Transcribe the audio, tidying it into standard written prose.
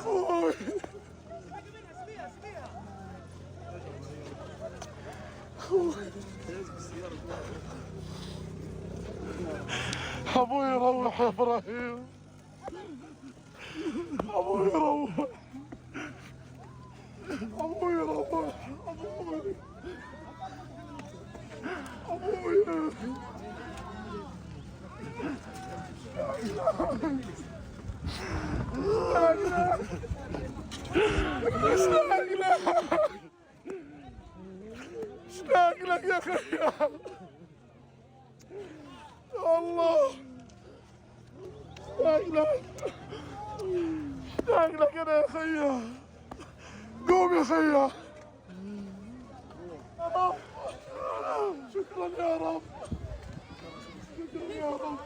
اخوي ابوي روح يا ابراهيم، ابوي روح، ابوي روح، ابوي ابوي اشتاق لك يا خيال، يا الله اشتاق لك، اشتاق لك انا يا خيال. قوم يا خيال. شكرا يا رب، شكرا يا رب.